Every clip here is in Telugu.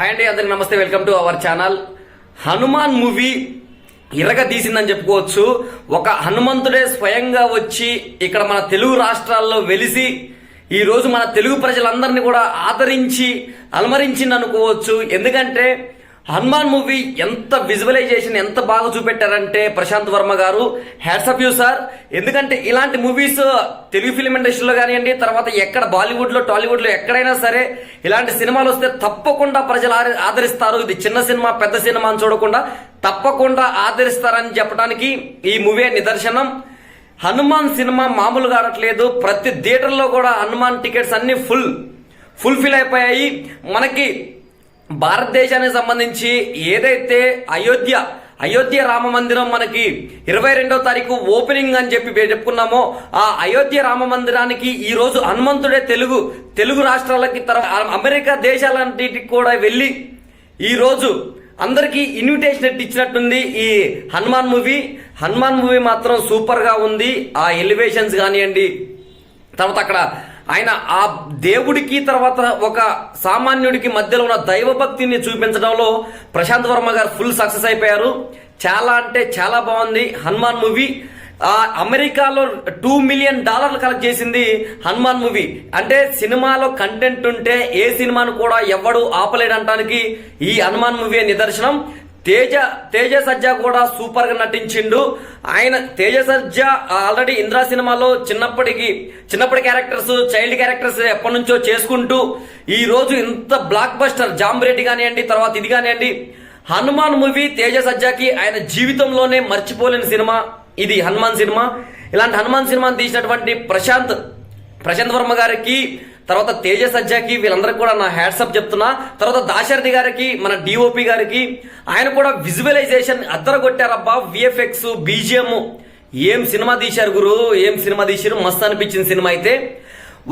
హాయ్ అండి, అందరికి నమస్తే. Welcome to our channel. Hanuman movie తీసిందని చెప్పుకోవచ్చు. ఒక హనుమంతుడే స్వయంగా వచ్చి ఇక్కడ మన తెలుగు రాష్ట్రాల్లో వెలిసి ఈ రోజు మన తెలుగు ప్రజలందరినీ కూడా ఆదరించి అలమరించింది అనుకోవచ్చు. ఎందుకంటే హనుమాన్ మూవీ ఎంత విజువలైజేషన్ ఎంత బాగా చూపెట్టారంటే ప్రశాంత్ వర్మ గారు, హ్యాట్స్ ఆఫ్ యూ సార్. ఎందుకంటే ఇలాంటి మూవీస్ తెలుగు ఫిలిం ఇండస్ట్రీలో కానివ్వండి, తర్వాత ఎక్కడ బాలీవుడ్ లో టాలీవుడ్ లో ఎక్కడైనా సరే ఇలాంటి సినిమాలు వస్తే తప్పకుండా ప్రజలు ఆదరిస్తారు. ఇది చిన్న సినిమా పెద్ద సినిమా అని చూడకుండా తప్పకుండా ఆదరిస్తారని చెప్పడానికి ఈ మూవీ నిదర్శనం. హనుమాన్ సినిమా మామూలుగా ఆడట్లేదు. ప్రతి థియేటర్లో కూడా హనుమాన్ టికెట్స్ అన్ని ఫుల్ఫిల్ అయిపోయాయి. మనకి భారతదేశానికి సంబంధించి ఏదైతే అయోధ్య రామ మందిరం మనకి 22వ తారీఖు ఓపెనింగ్ అని చెప్పుకున్నామో, ఆ అయోధ్య రామ మందిరానికి ఈ రోజు హనుమంతుడే తెలుగు రాష్ట్రాలకి అమెరికా దేశాలన్నిటికి కూడా వెళ్ళి ఈ రోజు అందరికీ ఇన్విటేషన్ ఇచ్చినట్టుంది ఈ హనుమాన్ మూవీ మాత్రం సూపర్ గా ఉంది. ఆ ఎలివేషన్స్ కానివ్వండి, తర్వాత అక్కడ ఆయన ఆ దేవుడికి తర్వాత ఒక సామాన్యుడికి మధ్యలో ఉన్న దైవభక్తిని చూపించడంలో ప్రశాంత్ వర్మ గారు ఫుల్ సక్సెస్ అయిపోయారు. చాలా అంటే చాలా బాగుంది హనుమాన్ మూవీ. అమెరికాలో $2 మిలియన్ కలెక్ట్ చేసింది హనుమాన్ మూవీ. అంటే సినిమాలో కంటెంట్ ఉంటే ఏ సినిమాను కూడా ఎవడు ఆపలేడంటానికి ఈ హనుమాన్ మూవీ నిదర్శనం. తేజ సజ్జా కూడా సూపర్ గా నటించిండు. ఆయన తేజ సజ్జా ఆల్రెడీ ఇంద్రా సినిమాలో చిన్నప్పటి క్యారెక్టర్స్, చైల్డ్ క్యారెక్టర్స్ ఎప్పటి నుంచో చేసుకుంటూ ఈ రోజు ఇంత బ్లాక్ బస్టర్ జాంబిరెడ్డి కానివ్వండి, తర్వాత ఇది కానివ్వండి, హనుమాన్ మూవీ తేజ సజ్జాకి ఆయన జీవితంలోనే మర్చిపోలేని సినిమా ఇది హనుమాన్ సినిమా. ఇలాంటి హనుమాన్ సినిమాని తీసినటువంటి ప్రశాంత్ వర్మ గారికి, తర్వాత తేజ సజ్జాకి, వీళ్ళందరికీ కూడా నా హ్యాట్సప్ చెప్తున్నా. తర్వాత దాశరథి గారికి, మన డిఓపి గారికి, ఆయన కూడా విజువలైజేషన్ అద్దరగొట్టారబ్బా. విఎఫ్ఎక్స్, బీజిఎం ఏం సినిమా తీశారు గురు, ఏం సినిమా తీశారు. మస్తు అనిపించిన సినిమా. అయితే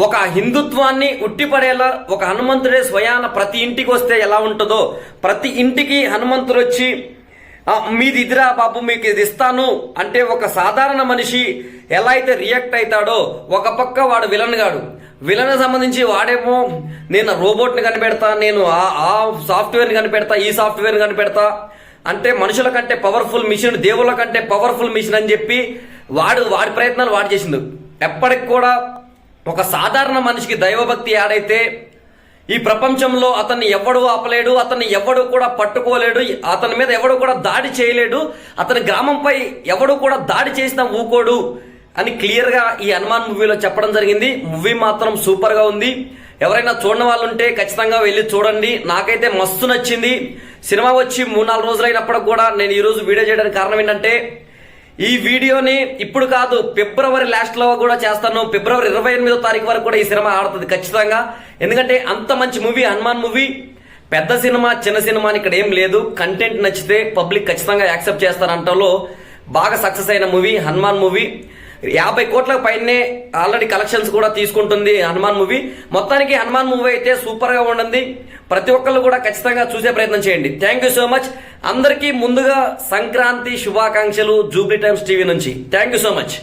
ఒక హిందుత్వాన్ని ఉట్టిపడేలా ఒక హనుమంతుడే స్వయాన ప్రతి ఇంటికి వస్తే ఎలా ఉంటుందో, ప్రతి ఇంటికి హనుమంతుడు వచ్చి మీది ఇదిరా బాబు మీకు ఇది ఇస్తాను అంటే ఒక సాధారణ మనిషి ఎలా అయితే రియాక్ట్ అవుతాడో, ఒక పక్క వాడు విలన్ సంబంధించి వాడేమో నేను రోబోట్ ని కనిపెడతా, నేను ఆ సాఫ్ట్వేర్ ని కనిపెడతా, ఈ సాఫ్ట్వేర్ ని కనిపెడతా అంటే మనుషుల కంటే పవర్ఫుల్ మిషన్, దేవుళ్ళ కంటే పవర్ఫుల్ మిషన్ అని చెప్పి వాడి ప్రయత్నాలు వాడు చేసిండు. ఎప్పటికి కూడా ఒక సాధారణ మనిషికి దైవభక్తి యాడైతే ఈ ప్రపంచంలో అతన్ని ఎవడు ఆపలేడు, అతన్ని ఎవడు కూడా పట్టుకోలేడు, అతని మీద ఎవడు కూడా దాడి చేయలేడు, అతని గ్రామంపై ఎవడు కూడా దాడి చేసినా ఊకోడు అని క్లియర్ గా ఈ హనుమాన్ మూవీలో చెప్పడం జరిగింది. మూవీ మాత్రం సూపర్ గా ఉంది. ఎవరైనా చూడని వాళ్ళు ఉంటే ఖచ్చితంగా వెళ్ళి చూడండి. నాకైతే మస్తు నచ్చింది. సినిమా వచ్చి 3-4 రోజులైనప్పుడు కూడా నేను ఈ రోజు వీడియో చేయడానికి కారణం ఏంటంటే, ఈ వీడియోని ఇప్పుడు కాదు ఫిబ్రవరి లాస్ట్ లో కూడా చేస్తాను. ఫిబ్రవరి 28వ తారీఖు వరకు కూడా ఈ సినిమా ఆడుతుంది ఖచ్చితంగా. ఎందుకంటే అంత మంచి మూవీ హనుమాన్ మూవీ. పెద్ద సినిమా చిన్న సినిమా అని ఇక్కడ ఏం లేదు. కంటెంట్ నచ్చితే పబ్లిక్ ఖచ్చితంగా యాక్సెప్ట్ చేస్తారంటలో బాగా సక్సెస్ అయిన మూవీ హనుమాన్ మూవీ. 50 కోట్ల పైనే ఆల్రెడీ కలెక్షన్స్ కూడా తీసుకుంటుంది హనుమాన్ మూవీ. మొత్తానికి హనుమాన్ మూవీ అయితే సూపర్ గా ఉండింది. ప్రతి ఒక్కళ్ళు కూడా ఖచ్చితంగా చూసే ప్రయత్నం చేయండి. Thank you so much. అందరికీ ముందుగా సంక్రాంతి శుభాకాంక్షలు జూబ్లీ టైమ్స్ టీవీ నుంచి. Thank you so much.